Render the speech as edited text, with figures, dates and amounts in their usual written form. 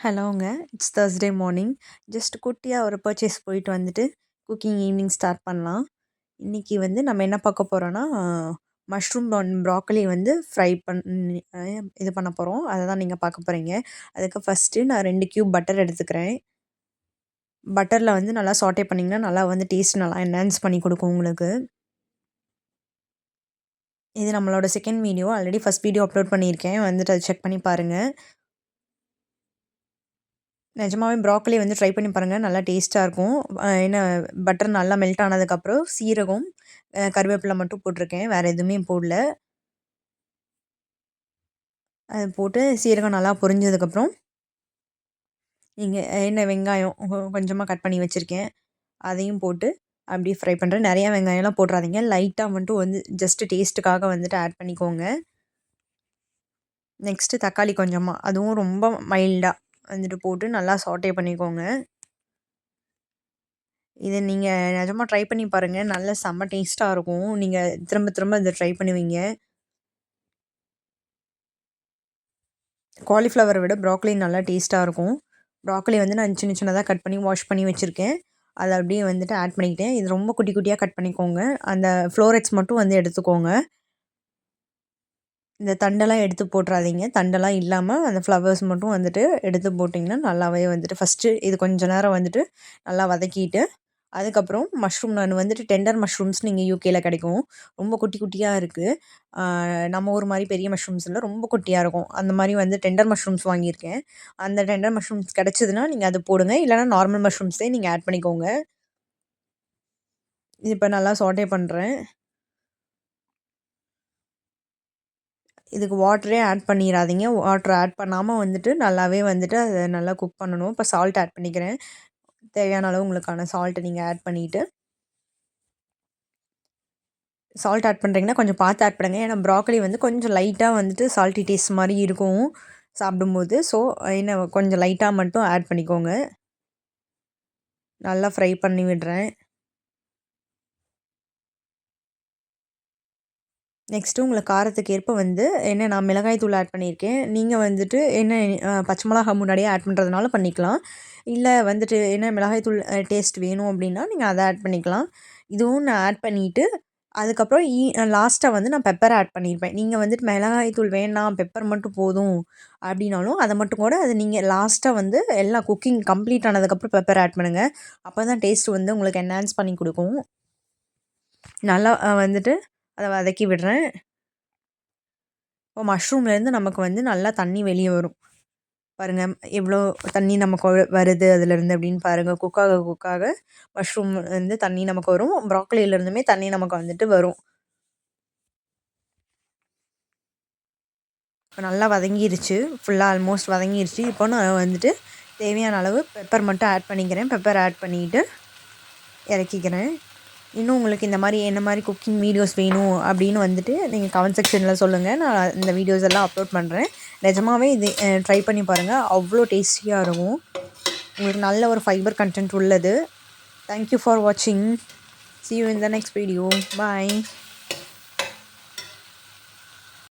ஹலோங்க. It's Thursday morning. Just குட்டியா ஒரு purchase போயிட்டு வந்துட்டு, குக்கிங் ஈவினிங் ஸ்டார்ட் பண்ணலாம். இன்னைக்கு வந்து நம்ம என்ன பார்க்க போறோம்னா, மஷ்ரூம் ப்ராக்கலி வந்து ஃப்ரை பண்ணி இது பண்ண போறோம். அத தான் நீங்க பார்க்க போறீங்க. அதுக்கு ஃபர்ஸ்ட்டு நான் 2 கியூப் பட்டர் எடுத்துக்கிறேன். பட்டர்ல வந்து நல்லா சாட்டே பண்ணிங்கன்னா, நல்லா வந்து டேஸ்ட் நல்லா என்ஹான்ஸ் பண்ணி குடுக்கும் உங்களுக்கு. இது நம்மளோட second video. Already first video upload பண்ணியிருக்கேன். வந்துட்டு அத செக் பண்ணி பாருங்க. நிஜமாவே ப்ராக்கலி வந்து ட்ரை பண்ணி பாருங்க. நல்லா டேஸ்ட்டா இருக்கும். என்ன பட்டர் நல்லா மெல்ட் ஆனதுக்கப்புறம் சீரகம், கருவேப்பில மட்டும் போட்டிருக்கேன். வேற எதுவுமே போடல. அது போட்டு சீரகம் நல்லா பொரிஞ்சதுக்கப்புறம், நீங்க என்ன வெங்காயம் கொஞ்சமா கட் பண்ணி வச்சிருக்கேன். அதையும் போட்டு அப்படியே ஃப்ரை பண்றேன். நெறைய வெங்காயம்லாம் போட்றாதீங்க. லைட்டா மட்டும் வந்து ஜஸ்ட் டேஸ்ட்டுக்காக வந்துட்டு ஆட் பண்ணிக்கோங்க. நெக்ஸ்ட்டு தக்காளி கொஞ்சமா, அதுவும் ரொம்ப மைல்டா வந்துட்டு போட்டு நல்லா சாட்டே பண்ணிக்கோங்க. இத நீங்க நிஜமா ட்ரை பண்ணி பாருங்க. நல்ல செம்ம டேஸ்ட்டா இருக்கும். நீங்க திரும்ப திரும்ப இத ட்ரை பண்ணுவீங்க. காலிஃப்ளவர விட ப்ராக்கலி நல்லா டேஸ்ட்டா இருக்கும். ப்ராக்கலி வந்து நான் சின்ன சின்னதா கட் பண்ணி வாஷ் பண்ணி வச்சிருக்கேன். அத அப்படியே வந்துட்டு ஆட் பண்ணிக்கிட்டேன். இது ரொம்ப குட்டி குட்டியா கட் பண்ணிக்கோங்க. அந்த ஃப்ளோரெட்ஸ் மட்டும் வந்து எடுத்துக்கோங்க. இந்த தண்டெல்லாம் எடுத்து போட்றாதீங்க. தண்டெல்லாம் இல்லாம அந்த ஃப்ளவர்ஸ் மட்டும் வந்துட்டு எடுத்து போட்டிங்கன்னா, நல்லாவே வந்துட்டு ஃபர்ஸ்ட்டு இது கொஞ்ச நேரம் வந்துட்டு நல்லா வதக்கிட்டு, அதுக்கப்புறம் மஷ்ரூம் நான் வந்துட்டு டெண்டர் மஷ்ரூம்ஸ்னு இங்க யூகேல கிடைக்கும். ரொம்ப குட்டி குட்டியா இருக்கு. நம்ம ஊர் மாரி பெரிய மஷ்ரூம்ஸ் இல்ல. ரொம்ப குட்டியா இருக்கும். அந்த மாரி வந்து டெண்டர் மஷ்ரூம்ஸ் வாங்கியிருக்கேன். அந்த டெண்டர் மஷ்ரூம்ஸ் கிடைச்சதுன்னா, நீங்க அத போடுங்க. இல்லன்னா நார்மல் மஷ்ரூம்ஸே நீங்க ஆட் பண்ணிக்கோங்க. இது இப்ப நல்லா சாட்டே பண்றேன். இதுக்கு வாட்டரே ஆட் பண்ணிறாதீங்க. வாட்டர் ஆட் பண்ணாம வந்துட்டு நல்லாவே வந்துட்டு அத நல்லா குக் பண்ணணும். இப்ப சால்ட் ஆட் பண்ணிக்கிறேன். தேவையான அளவு உங்களுக்கான சால்ட்ட நீங்க ஆட் பண்ணிட்டு, சால்ட் ஆட் பண்றீங்கன்னா கொஞ்சம் பார்த்து ஆட் பண்ணுங்க. ஏன்னா ப்ராக்கலி வந்து கொஞ்சம் லைட்டா வந்துட்டு சால்ட்டி டேஸ்ட் மாரி இருக்கும் சாப்பிடும்போது. ஸோ என்ன கொஞ்சம் லைட்டா மட்டும் ஆட் பண்ணிக்கோங்க. நல்லா ஃப்ரை பண்ணி விடுறேன். நெக்ஸ்ட்டு உங்களுக்கு காரத்துக்கு ஏற்ப வந்து என்ன நான் மிளகாய் தூள் ஆட் பண்ணியிருக்கேன். நீங்க வந்துட்டு என்ன பச்சை மிளகா முன்னாடியே ஆட் பண்ணுறதுனால பண்ணிக்கலாம். இல்ல வந்துட்டு என்ன மிளகாய் தூள் டேஸ்ட் வேணும் அப்டின்னா, நீங்க அத ஆட் பண்ணிக்கலாம். இதுவும் நான் ஆட் பண்ணிட்டு, அதுக்கப்புறம் லாஸ்ட்டா வந்து நான் பெப்பர் ஆட் பண்ணியிருப்பேன். நீங்க வந்துட்டு மிளகாய் தூள் வேணாம், பெப்பர் மட்டும் போதும் அப்டின்னாலும், அத மட்டும் கூட அத நீங்க லாஸ்ட்டா வந்து எல்லாம் குக்கிங் கம்ப்ளீட் ஆனதுக்கப்புறம் பெப்பர் ஆட் பண்ணுங்க. அப்பதான் டேஸ்ட் வந்து உங்களுக்கு என்ஹான்ஸ் பண்ணி குடுக்கும். நல்லா வந்துட்டு அத வதக்கி விடுறேன். இப்போ மஷ்ரூம்லேருந்து நமக்கு வந்து நல்லா தண்ணி வெளிய வரும். பாருங்க எவ்வளோ தண்ணி நமக்கு வருது அதுலேருந்து அப்படின்னு பாருங்க. குக்காக குக்காக மஷ்ரூம் வந்து தண்ணி நமக்கு வரும். ப்ராக்கலியிலேருந்துமே தண்ணி நமக்கு வந்துட்டு வரும். இப்போ நல்லா வதங்கிருச்சு. ஃபுல்லா ஆல்மோஸ்ட் வதங்கிருச்சு. இப்போ நான் வந்துட்டு தேவையான அளவு பெப்பர் மட்டும் ஆட் பண்ணிக்கிறேன். பெப்பர் ஆட் பண்ணிட்டு இறக்கிக்கிறேன். இன்னும் உங்களுக்கு இந்த மாரி என்ன மாரி குக்கிங் வீடியோஸ் வேணும் அப்படின்னு வந்துட்டு நீங்க கமெண்ட் செக்ஷன்ல சொல்லுங்க. நான் இந்த வீடியோஸ் எல்லாம் அப்லோட் பண்றேன். நிஜமாவே இது ட்ரை பண்ணி பாருங்க. அவ்ளோ டேஸ்டியா இருக்கும். உங்களுக்கு நல்ல ஒரு ஃபைபர் கன்டென்ட் உள்ளது. தேங்க் யூ ஃபார் வாட்சிங். See you in the next video. Bye.